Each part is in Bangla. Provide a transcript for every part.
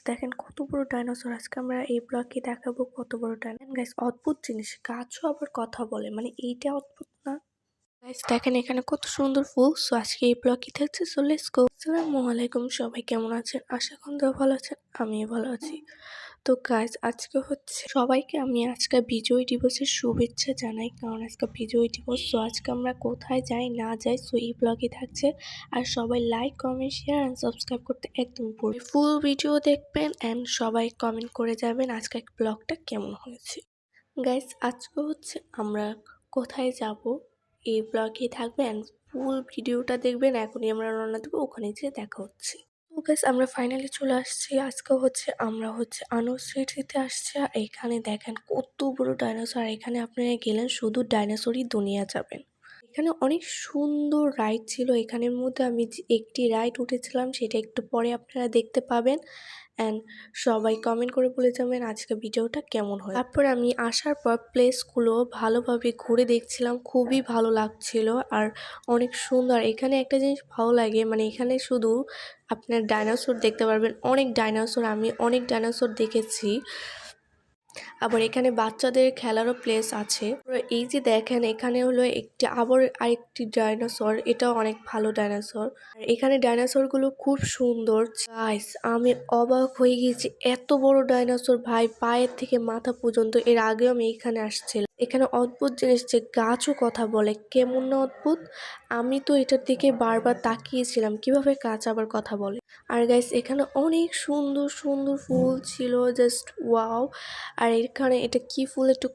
দেখেন কত বড় ডাইনোসর। আজকে আমরা এই ব্লগে দেখাবো কত বড় ডাইনোসর। গাইস অদ্ভুত জিনিস, গাছও আবার কথা বলে, মানে এইটা অদ্ভুত না? গাইস দেখেন এখানে কত সুন্দর ফুল। সো আজকে এই ব্লগই থাকছে, সো লেটস গো। আসসালামু আলাইকুম, সবাই কেমন আছেন? আশা করি ভালো আছেন, আমিও ভালো আছি। তো গাইস আজকে হচ্ছে সবাইকে আমি আজকে বিজয় দিবসের শুভেচ্ছা জানাই, কারণ আজকে বিজয় দিবস। সো আজকে আমরা কোথায় যাই না যাই, সো এই ব্লগে থাকছে। আর সবাই like, comment, share and subscribe করতে একদম ভুলবেন না। ফুল ভিডিও দেখবেন অ্যান্ড সবাই কমেন্ট করে যাবেন আজকে ব্লগটা কেমন হয়েছে। গাইস আজকে হচ্ছে আমরা কোথায় যাব এই ব্লগে থাকবে অ্যান্ড ফুল ভিডিওটা দেখবেন। এখনই আমরা রওনা দেবো, ওখানে যেয়ে দেখা হচ্ছে। তো গাইস আমরা ফাইনালি চলে আসছি। আজকে হচ্ছে আমরা আনোয়ার সিটিতে আসছি। আর এখানে দেখেন কত বড় ডাইনোসর। আর এখানে আপনারা গেলেন শুধু ডাইনোসরই দুনিয়া যাবেন। এখানে অনেক সুন্দর রাইড ছিল। এখানের মধ্যে আমি একটি রাইড উঠেছিলাম, সেটা একটু পরে আপনারা দেখতে পাবেন। অ্যান্ড সবাই কমেন্ট করে বলে যাবেন আজকে ভিডিওটা কেমন হয়। তারপর আমি আসার পর প্লেসগুলো ভালোভাবে ঘুরে দেখছিলাম, খুবই ভালো লাগছিল আর অনেক সুন্দর। এখানে একটা জিনিস ভালো লাগে, মানে এখানে শুধু আপনার ডাইনোসর দেখতে পারবেন, অনেক ডাইনোসর। আমি অনেক ডাইনোসর দেখেছি। আবার এখানে বাচ্চাদের খেলারও প্লেস আছে। এই যে দেখেন এখানে হলো একটি আবার আরেকটি ডাইনোসর, এটাও অনেক ভালো ডাইনোসর। এখানে ডাইনোসর গুলো খুব সুন্দর। গাইস আমি অবাক হয়ে গেছি, এত বড় ডাইনোসর ভাই, পায়ের থেকে মাথা পর্যন্ত। এর আগেও আমি এখানে আসছিলাম। এখানে অদ্ভুত জিনিস যে গাছও কথা বলে, কেমন না অদ্ভুত। আমি তো এটার দিকে বারবার তাকিয়েছিলাম কিভাবে গাছ আবার কথা বলে। আর গাইস এখানে অনেক সুন্দর সুন্দর ফুল ছিল, জাস্ট ওয়াও। আর এখানে এটা কি ফুল একটু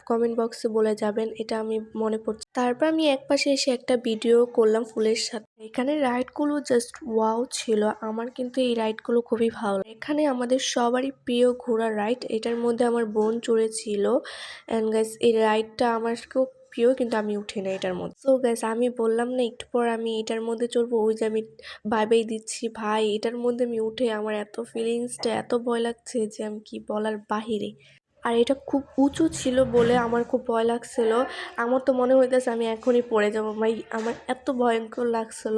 কমেন্ট বক্সে বলে যাবেন, এটা আমি মনে পড়ছে। তারপর আমি একপাশে এসে একটা ভিডিও করলাম ফুলের সাথে। এখানে রাইডগুলো জাস্ট ওয়াও ছিল, আমার কিন্তু এই রাইডগুলো খুবই ভালো লাগে। এখানে আমাদের সবারই প্রিয় ঘোড়া রাইড, এটার মধ্যে আমার বোন চড়েছিল। অ্যান্ড গাইস এই রাইডটা আমার খুব প্রিয়, কিন্তু আমি উঠি না এটার মধ্যে। তো গাইস আমি বললাম না একটু পর আমি এটার মধ্যে চড়বো, ওই যে আমি ভাই দিচ্ছি ভাই, এটার মধ্যে আমি উঠে আমার এত ফিলিংসটা এত ভয় লাগছে যে আমি কি বলার বাহিরে। আর এটা খুব উঁচু ছিল বলে আমার খুব ভয় লাগছিল। আমার তো মনে হইতেছে আমি এখনই পড়ে যাবো ভাই, আমার এত ভয়ঙ্কর লাগছিল,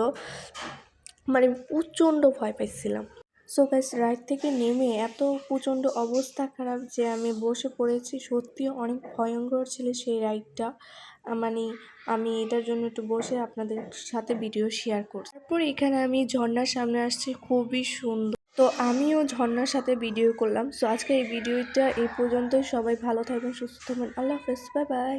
মানে প্রচণ্ড ভয় পাইছিলাম। সো গাইস রাইড থেকে নেমে এত প্রচণ্ড অবস্থা খারাপ যে আমি বসে পড়েছি। সত্যিও অনেক ভয়ঙ্কর ছিল সেই রাইডটা। মানে আমি এটার জন্য একটু বসে আপনাদের সাথে ভিডিও শেয়ার করছি। তারপর এখানে আমি ঝর্ণার সামনে আসছি, খুবই সুন্দর। তো আমিও ঝর্ণার সাথে ভিডিও করলাম। সো আজকে এই ভিডিওটা এই পর্যন্ত। সবাই ভালো থাকবেন, সুস্থ থাকবেন, আল্লাহ হাফেজ, বাই বাই।